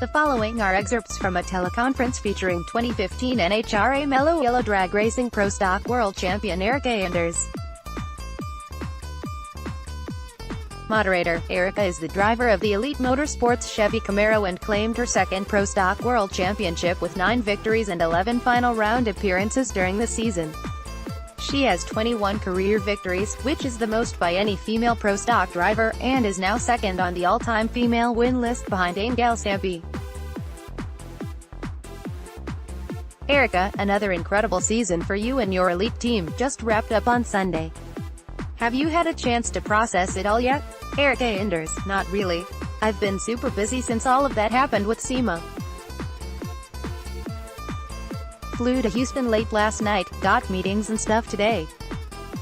The following are excerpts from a teleconference featuring 2015 NHRA Mello Yello Drag Racing Pro Stock World Champion Erica Anders. Moderator: Erica is the driver of the Elite Motorsports Chevy Camaro and claimed her second Pro Stock World Championship with 9 victories and 11 final round appearances during the season. She has 21 career victories, which is the most by any female Pro Stock driver, and is now second on the all-time female win list behind Angelle Sampey. Erica, another incredible season for you and your Elite team, just wrapped up on Sunday. Have you had a chance to process it all yet? Erica Anders: not really. I've been super busy since all of that happened with SEMA. Flew to Houston late last night, got meetings and stuff today.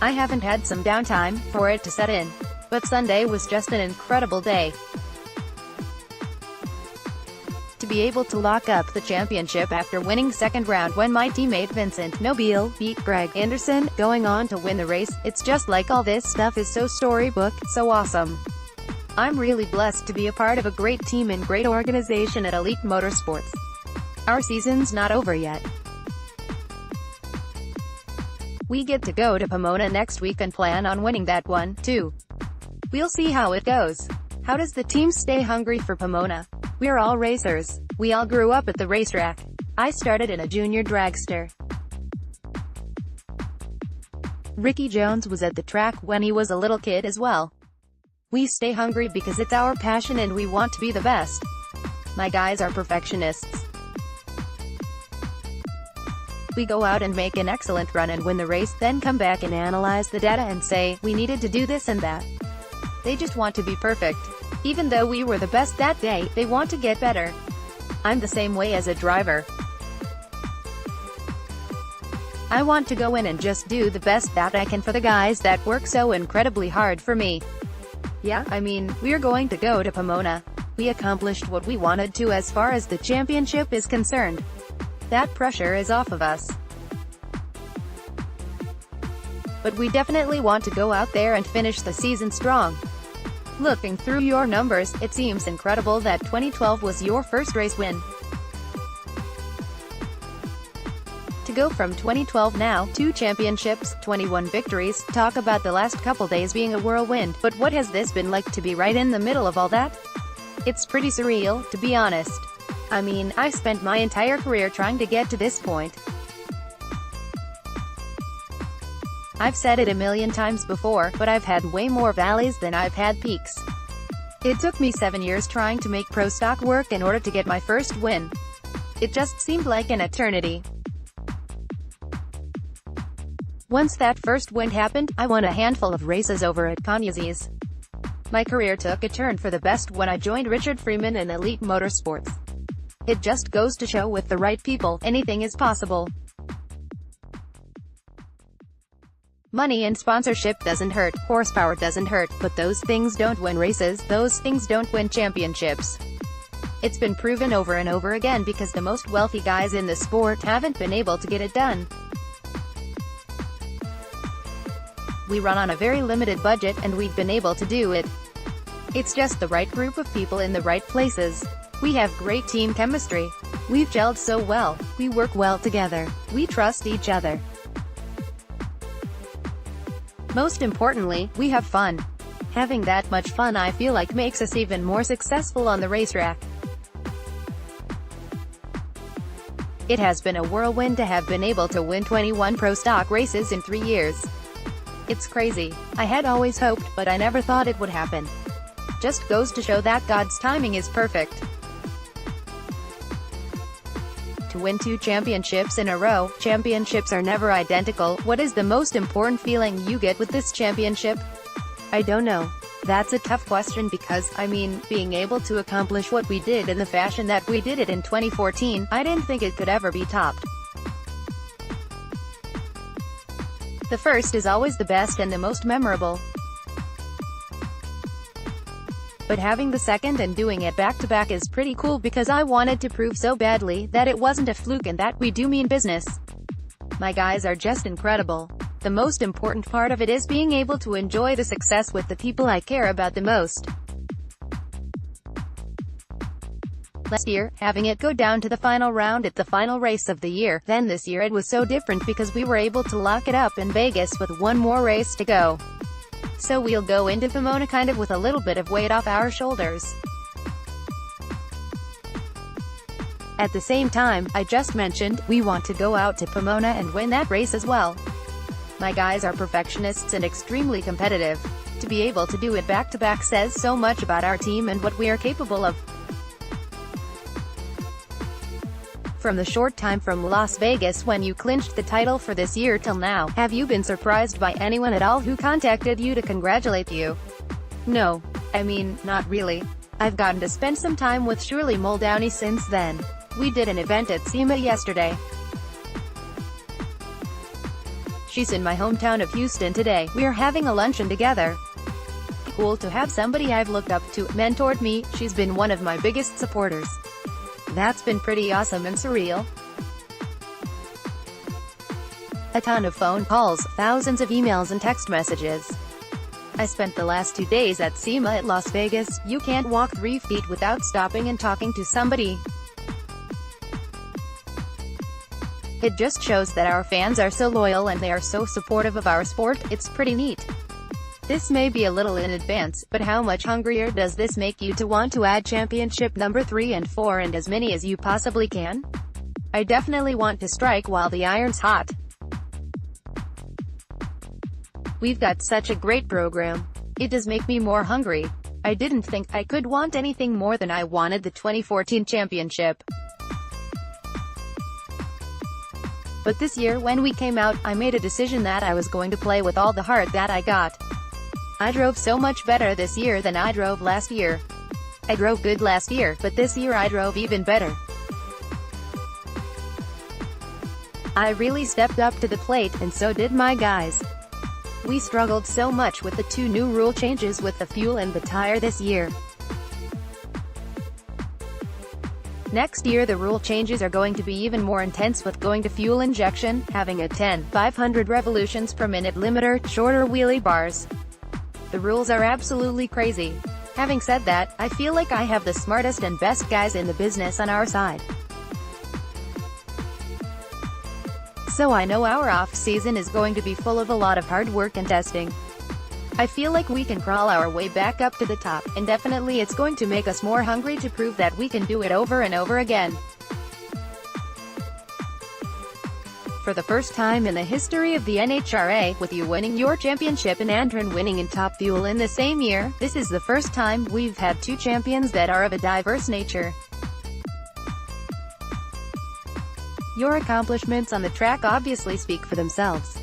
I haven't had some downtime for it to set in. But Sunday was just an incredible day. To be able to lock up the championship after winning second round when my teammate Vincent Nobile beat Greg Anderson, going on to win the race, it's just like all this stuff is so storybook, so awesome. I'm really blessed to be a part of a great team and great organization at Elite Motorsports. Our season's not over yet. We get to go to Pomona next week and plan on winning that one, too. We'll see how it goes. How does the team stay hungry for Pomona? We're all racers. We all grew up at the racetrack. I started in a junior dragster. Ricky Jones was at the track when he was a little kid as well. We stay hungry because it's our passion and we want to be the best. My guys are perfectionists. We go out and make an excellent run and win the race, then come back and analyze the data and say, we needed to do this and that. They just want to be perfect. Even though we were the best that day, they want to get better. I'm the same way as a driver. I want to go in and just do the best that I can for the guys that work so incredibly hard for me. Yeah, I mean, we're going to go to Pomona. We accomplished what we wanted to as far as the championship is concerned. That pressure is off of us. But we definitely want to go out there and finish the season strong. Looking through your numbers, it seems incredible that 2012 was your first race win. To go from 2012 now, 2 championships, 21 victories, talk about the last couple days being a whirlwind, but what has this been like to be right in the middle of all that? It's pretty surreal, to be honest. I mean, I spent my entire career trying to get to this point. I've said it a million times before, but I've had way more valleys than I've had peaks. It took me 7 years trying to make pro stock work in order to get my first win. It just seemed like an eternity. Once that first win happened, I won a handful of races over at Conyers. My career took a turn for the best when I joined Richard Freeman in Elite Motorsports. It just goes to show with the right people, anything is possible. Money and sponsorship doesn't hurt, horsepower doesn't hurt, but those things don't win races, those things don't win championships. It's been proven over and over again because the most wealthy guys in the sport haven't been able to get it done. We run on a very limited budget and we've been able to do it. It's just the right group of people in the right places. We have great team chemistry. We've gelled so well. We work well together. We trust each other. Most importantly, we have fun. Having that much fun I feel like makes us even more successful on the racetrack. It has been a whirlwind to have been able to win 21 pro stock races in 3 years. It's crazy. I had always hoped, but I never thought it would happen. Just goes to show that God's timing is perfect. To win 2 championships in a row, championships are never identical. What is the most important feeling you get with this championship? I don't know. That's a tough question because, I mean, being able to accomplish what we did in the fashion that we did it in 2014, I didn't think it could ever be topped. The first is always the best and the most memorable. But having the second and doing it back-to-back is pretty cool because I wanted to prove so badly that it wasn't a fluke and that we do mean business. My guys are just incredible. The most important part of it is being able to enjoy the success with the people I care about the most. last year, having it go down to the final round at the final race of the year. Then this year it was so different because we were able to lock it up in Vegas with one more race to go. So we'll go into Pomona kind of with a little bit of weight off our shoulders. At the same time, I just mentioned, we want to go out to Pomona and win that race as well. My guys are perfectionists and extremely competitive. To be able to do it back-to-back says so much about our team and what we are capable of. From the short time from Las Vegas when you clinched the title for this year till now, have you been surprised by anyone at all who contacted you to congratulate you? No. I mean, not really. I've gotten to spend some time with Shirley Muldowney since then. We did an event at SEMA yesterday. She's in my hometown of Houston today. We're having a luncheon together. Cool to have somebody I've looked up to, mentored me. She's been one of my biggest supporters. That's been pretty awesome and surreal. A ton of phone calls, thousands of emails and text messages. I spent the last 2 days at SEMA at Las Vegas. You can't walk 3 feet without stopping and talking to somebody. It just shows that our fans are so loyal and they are so supportive of our sport. It's pretty neat. This may be a little in advance, but how much hungrier does this make you to want to add championship number 3 and 4 and as many as you possibly can? I definitely want to strike while the iron's hot. We've got such a great program. It does make me more hungry. I didn't think I could want anything more than I wanted the 2014 championship. But this year when we came out, I made a decision that I was going to play with all the heart that I got. I drove so much better this year than I drove last year. I drove good last year, but this year I drove even better. I really stepped up to the plate, and so did my guys. We struggled so much with the 2 new rule changes with the fuel and the tire this year. Next year the rule changes are going to be even more intense with going to fuel injection, having a 10,500 revolutions per minute limiter, shorter wheelie bars. The rules are absolutely crazy. Having said that, I feel like I have the smartest and best guys in the business on our side. So I know our off-season is going to be full of a lot of hard work and testing. I feel like we can crawl our way back up to the top, and definitely it's going to make us more hungry to prove that we can do it over and over again. For the first time in the history of the NHRA, with you winning your championship and Andron winning in Top Fuel in the same year, this is the first time we've had 2 champions that are of a diverse nature. Your accomplishments on the track obviously speak for themselves.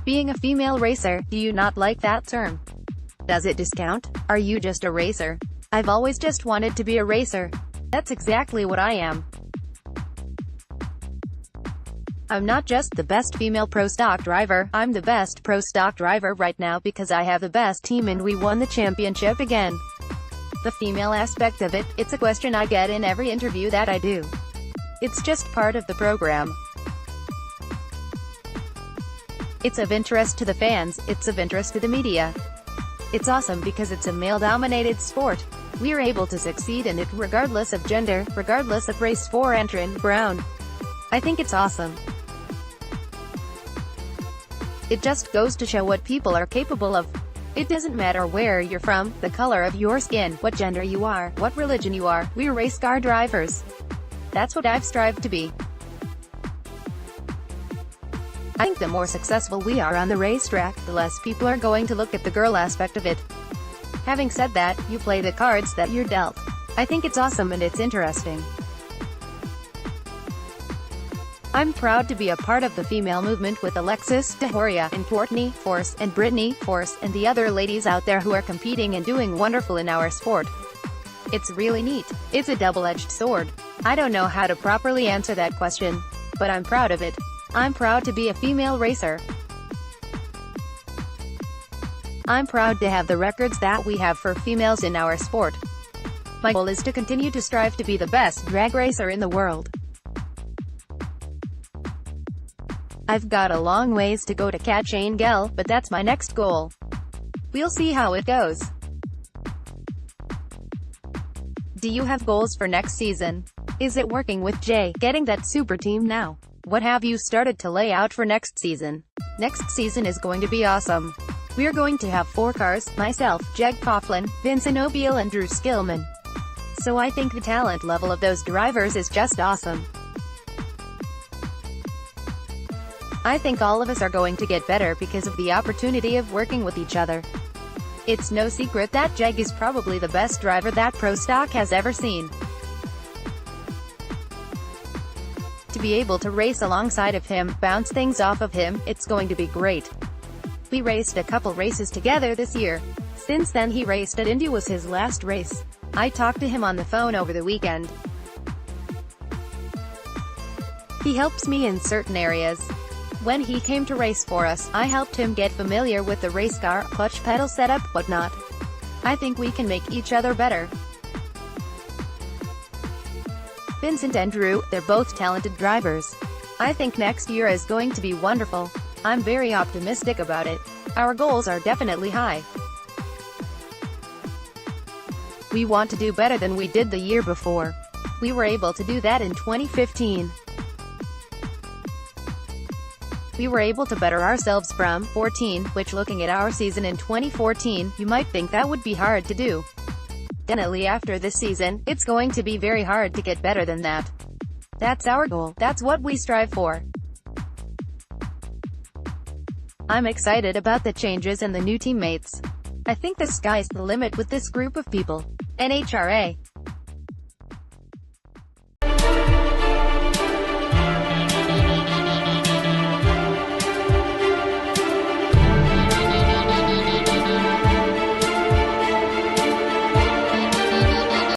Being a female racer, do you not like that term? Does it discount? Are you just a racer? I've always just wanted to be a racer. That's exactly what I am. I'm not just the best female pro stock driver, I'm the best pro stock driver right now because I have the best team and we won the championship again. The female aspect of it, it's a question I get in every interview that I do. It's just part of the program. It's of interest to the fans, it's of interest to the media. It's awesome because it's a male-dominated sport. We're able to succeed in it regardless of gender, regardless of race. For Antron Brown, I think it's awesome. It just goes to show what people are capable of. It doesn't matter where you're from, the color of your skin, what gender you are, what religion you are, we're race car drivers. That's what I've strived to be. I think the more successful we are on the racetrack, the less people are going to look at the girl aspect of it. Having said that, you play the cards that you're dealt. I think it's awesome and it's interesting. I'm proud to be a part of the female movement with Alexis, Dehoria, and Courtney Force, and Brittany Force, and the other ladies out there who are competing and doing wonderful in our sport. It's really neat. It's a double-edged sword. I don't know how to properly answer that question, but I'm proud of it. I'm proud to be a female racer. I'm proud to have the records that we have for females in our sport. My goal is to continue to strive to be the best drag racer in the world. I've got a long ways to go to catch Angelle, but that's my next goal. We'll see how it goes. Do you have goals for next season? Is it working with Jay, getting that super team now? What have you started to lay out for next season? Next season is going to be awesome. We're going to have 4 cars, myself, Jeg Coughlin, Vincent Obiel and Drew Skillman. So I think the talent level of those drivers is just awesome. I think all of us are going to get better because of the opportunity of working with each other. It's no secret that Jeg is probably the best driver that Pro Stock has ever seen. To be able to race alongside of him, bounce things off of him, it's going to be great. We raced a couple races together this year. Since then he raced at Indy was his last race. I talked to him on the phone over the weekend. He helps me in certain areas. When he came to race for us, I helped him get familiar with the race car, clutch pedal setup, whatnot. I think we can make each other better. Vincent and Drew, they're both talented drivers. I think next year is going to be wonderful. I'm very optimistic about it. Our goals are definitely high. We want to do better than we did the year before. We were able to do that in 2015. We were able to better ourselves from 14, which looking at our season in 2014, you might think that would be hard to do. Definitely after this season, it's going to be very hard to get better than that. That's our goal, that's what we strive for. I'm excited about the changes and the new teammates. I think the sky's the limit with this group of people. NHRA